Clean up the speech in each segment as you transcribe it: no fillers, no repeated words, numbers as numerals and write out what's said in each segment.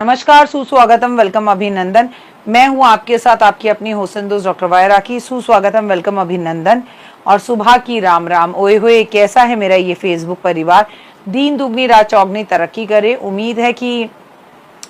नमस्कार, सुस्वागतम, वेलकम, अभिनंदन। मैं हूं आपके साथ आपकी अपनी होसन दोस्त डॉक्टर वाय राखी। सुस्वागतम, वेलकम, अभिनंदन और सुबह की राम राम। ओए होए, कैसा है मेरा ये फेसबुक परिवार। दिन दुगनी रात चौगनी तरक्की करे। उम्मीद है कि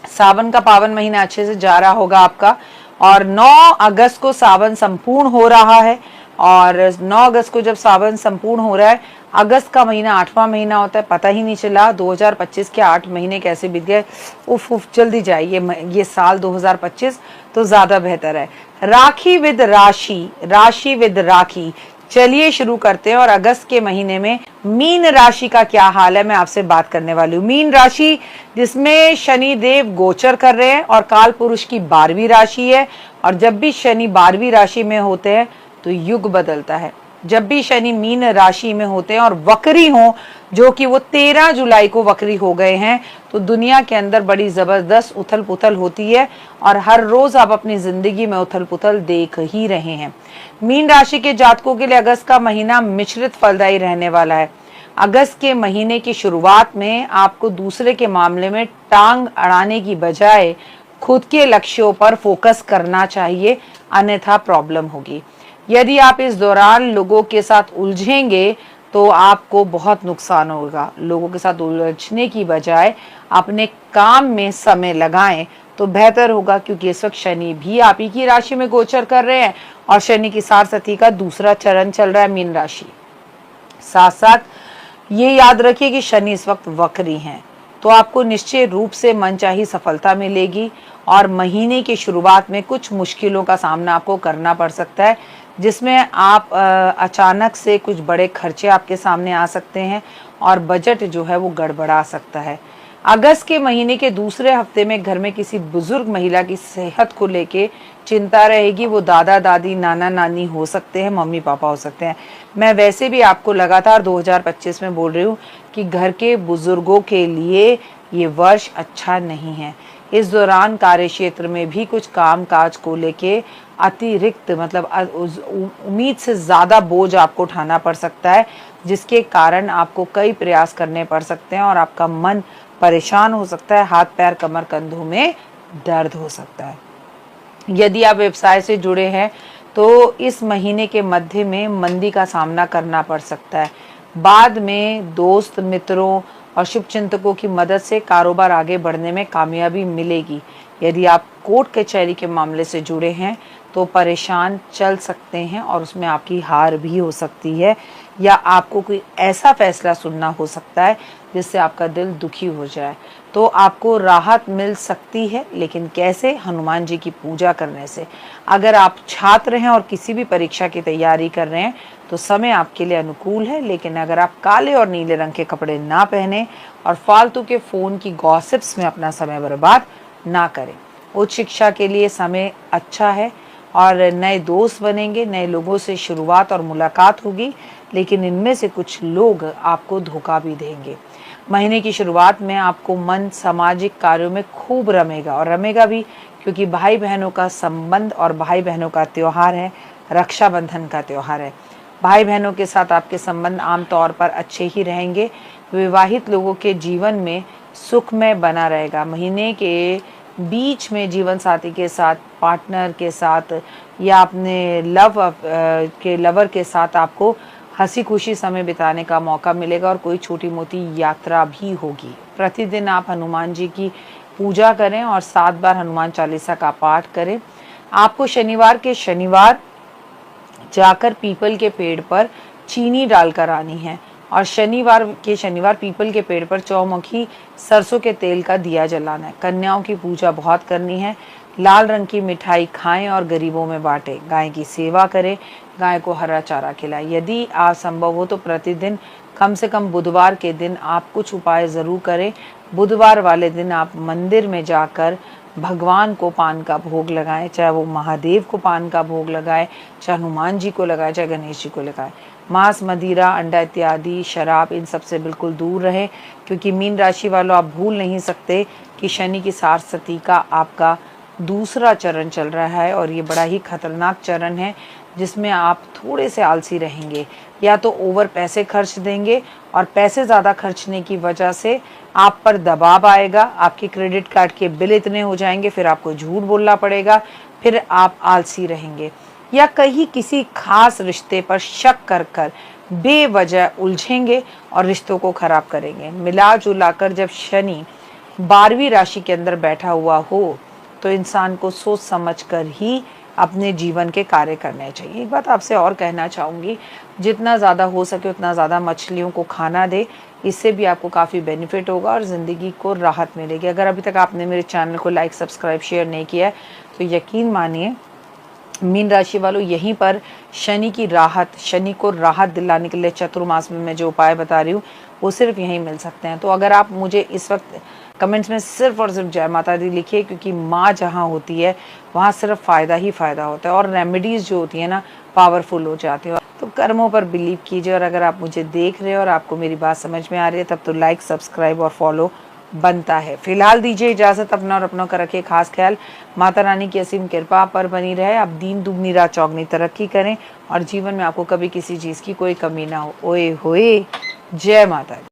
सावन का पावन महीना अच्छे से जा रहा होगा आपका। और 9 अगस्त को सावन संपूर्ण हो रहा है और 9 अगस्त को जब सावन संपूर्ण हो रहा है, अगस्त का महीना 8वां महीना होता है। पता ही नहीं चला 2025 के 8 महीने कैसे बीत गए। उफ उफ, जल्दी जाए ये साल 2025 तो ज़्यादा बेहतर है। राखी विद राशि, राशि विद राखी। चलिए शुरू करते हैं। और अगस्त के महीने में मीन राशि का क्या हाल है, मैं आपसे बात करने वाली हूँ। मीन राशि जिसमें शनि देव गोचर कर रहे हैं और काल पुरुष की 12वीं राशि है। और जब भी शनि 12वीं राशि में होते हैं तो युग बदलता है। जब भी शनि मीन राशि में होते हैं और वक्री हों, जो कि वो 13 जुलाई को वक्री हो गए हैं, तो दुनिया के अंदर बड़ी जबरदस्त उथल पुथल होती है और हर रोज आप अपनी जिंदगी में उथल पुथल देख ही रहे हैं। मीन राशि के जातकों के लिए अगस्त का महीना मिश्रित फलदायी रहने वाला है। अगस्त के महीने की शुरुआत में आपको दूसरे के मामले में टांग अड़ाने की बजाय खुद के लक्ष्यों पर फोकस करना चाहिए, अन्यथा प्रॉब्लम होगी। यदि आप इस दौरान लोगों के साथ उलझेंगे तो आपको बहुत नुकसान होगा। लोगों के साथ उलझने की बजाय अपने काम में समय लगाएं तो बेहतर होगा, क्योंकि इस वक्त शनि भी आप ही की राशि में गोचर कर रहे हैं और शनि की सारसती का दूसरा चरण चल रहा है मीन राशि। साथ साथ ये याद रखिए कि शनि इस वक्त वक्री हैं, तो आपको निश्चय रूप से मनचाही सफलता मिलेगी और महीने की शुरुआत में कुछ मुश्किलों का सामना आपको करना पड़ सकता है, जिसमें आप अचानक से कुछ बड़े खर्चे आपके सामने आ सकते हैं और बजट जो है वो गड़बड़ा सकता है। अगस्त के महीने के दूसरे हफ्ते में घर में किसी बुजुर्ग महिला की सेहत को लेके चिंता रहेगी। वो दादा दादी, नाना नानी हो सकते हैं, मम्मी पापा हो सकते हैं। मैं वैसे भी आपको लगातार 2025 में बोल रही हूँ कि घर के बुजुर्गों के लिए ये वर्ष अच्छा नहीं है। इस दौरान कार्य क्षेत्र में भी कुछ काम काज को लेके अतिरिक्त उम्मीद से ज़्यादा बोझ आपको उठाना पड़ सकता है, जिसके कारण आपको कई प्रयास करने पड़ सकते हैं और आपका मन परेशान हो सकता है। हाथ पैर कमर कंधों में दर्द हो सकता है। यदि आप व्यवसाय से जुड़े हैं तो इस महीने के मध्य में मंदी का सामना करना पड़ सकता है। बाद में दोस्त मित्रों और शुभचिंतकों की मदद से कारोबार आगे बढ़ने में कामयाबी मिलेगी। यदि आप कोर्ट कचहरी के मामले से जुड़े हैं तो परेशान चल सकते हैं और उसमें आपकी हार भी हो सकती है, या आपको कोई ऐसा फैसला सुनना हो सकता है जिससे आपका दिल दुखी हो जाए। तो आपको राहत मिल सकती है, लेकिन कैसे? हनुमान जी की पूजा करने से। अगर आप छात्र हैं और किसी भी परीक्षा की तैयारी कर रहे हैं तो समय आपके लिए अनुकूल है, लेकिन अगर आप काले और नीले रंग के कपड़े ना पहने और फालतू के फ़ोन की गॉसिप्स में अपना समय बर्बाद ना करें। उच्च शिक्षा के लिए समय अच्छा है और नए दोस्त बनेंगे, नए लोगों से शुरुआत और मुलाकात होगी, लेकिन इनमें से कुछ लोग आपको धोखा भी देंगे। महीने की शुरुआत में आपको मन सामाजिक कार्यों में खूब रमेगा और रमेगा भी, क्योंकि भाई बहनों का संबंध और भाई बहनों का त्यौहार है, रक्षाबंधन का त्यौहार है। भाई बहनों के साथ आपके संबंध आमतौर पर अच्छे ही रहेंगे। विवाहित लोगों के जीवन में सुखमय बना रहेगा। महीने के बीच में जीवन साथी के साथ, पार्टनर के साथ या अपने लवर के साथ आपको हंसी खुशी समय बिताने का मौका मिलेगा और कोई छोटी मोटी यात्रा भी होगी। प्रतिदिन आप हनुमान जी की पूजा करें और 7 बार हनुमान चालीसा का पाठ करें। आपको शनिवार जाकर पीपल के पेड़ पर चीनी डालकर आनी है और शनिवार पीपल के पेड़ पर चौमुखी सरसों के तेल का दिया जलाना है। कन्याओं की पूजा बहुत करनी है। लाल रंग की मिठाई खाएं और गरीबों में बांटें। गाय की सेवा करें, गाय को हरा चारा खिलाएं। यदि आप संभव हो तो प्रतिदिन कम से कम बुधवार के दिन आप कुछ उपाय ज़रूर करें। बुधवार वाले दिन आप मंदिर में जाकर भगवान को पान का भोग लगाएं, चाहे वो महादेव को पान का भोग लगाएं, चाहे हनुमान जी को लगाएं, चाहे गणेश जी को लगाएं। मांस, मदिरा, अंडा इत्यादि, शराब, इन सब से बिल्कुल दूर रहें, क्योंकि मीन राशि वालों आप भूल नहीं सकते कि शनि की सारसती का आपका दूसरा चरण चल रहा है और ये बड़ा ही खतरनाक चरण है, जिसमें आप थोड़े से आलसी रहेंगे, या तो ओवर पैसे खर्च देंगे और पैसे ज़्यादा खर्चने की वजह से आप पर दबाव आएगा, आपके क्रेडिट कार्ड के बिल इतने हो जाएंगे, फिर आपको झूठ बोलना पड़ेगा, फिर आप आलसी रहेंगे, या कहीं किसी खास रिश्ते पर शक कर कर बेवजह उलझेंगे और रिश्तों को खराब करेंगे। मिला जुला कर जब शनि 12वीं राशि के अंदर बैठा हुआ हो तो इंसान को सोच समझ कर ही अपने जीवन के कार्य करने चाहिए। एक बात आपसे और कहना चाहूँगी, जितना ज़्यादा हो सके उतना ज़्यादा मछलियों को खाना दे, इससे भी आपको काफ़ी बेनिफिट होगा और ज़िंदगी को राहत मिलेगी। अगर अभी तक आपने मेरे चैनल को लाइक सब्सक्राइब शेयर नहीं किया है तो यकीन मानिए मीन राशि वालों, यहीं पर शनि की राहत, शनि को राहत दिलाने के लिए चतुर्मास में मैं जो उपाय बता रही हूँ वो सिर्फ यहीं मिल सकते हैं। तो अगर आप मुझे इस वक्त कमेंट्स में सिर्फ और सिर्फ जय माता दी लिखिए, क्योंकि माँ जहाँ होती है वहाँ सिर्फ फ़ायदा ही फ़ायदा होता है और रेमेडीज़ जो होती है ना पावरफुल हो जाती है। तो कर्मों पर बिलीव कीजिए, और अगर आप मुझे देख रहे हो और आपको मेरी बात समझ में आ रही है तब तो लाइक सब्सक्राइब और फॉलो बनता है। फिलहाल दीजिए इजाजत, अपना और अपनों का रखिए खास ख्याल। माता रानी की असीम कृपा पर बनी रहे। आप दीन दुगनी रात चौगनी तरक्की करें और जीवन में आपको कभी किसी चीज़ की कोई कमी ना हो। ओए होए, जय माता दी।